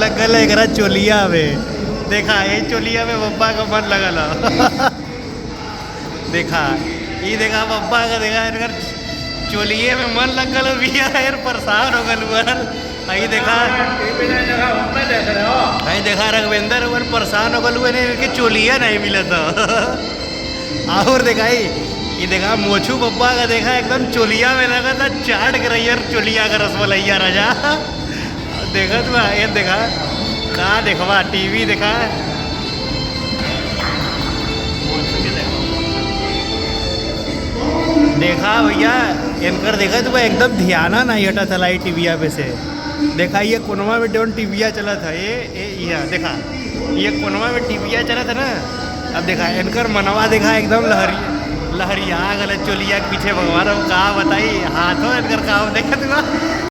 लग गल एकरा चोलिया में। देखा ये चोलिया में बब्बा का मन लगल ह। देखा ये देखा बब्बा का देखा इनकर चोलिए में मन लग गल बिया यार परेशान हो गल यार। आई देखा आई देखा रघवेंद्र वन परेशान हो गल हुए इनके चोलिया नहीं मिला था। और देखा ये देखा मोछू बब्बा का देखा एकदम चोलिया में लगा था चाट कर रही यार चोलिया का रसमलैया राजा। देखा तू ये देखा कहाँ देखवा टीवी देखा देखा भैया इनकर देखा तो एकदम ध्यान नहीं हटा था लाई टीविया पे से। देखा ये कोनवा में डोन टीविया चला था ये देखा ये कोनवा में टीविया चला था ना। अब देखा इनकर मनवा देखा एकदम लहरिया गलत चोलिया के पीछे भगवान कहा बताई हाथों इनकर काम देखा तुम।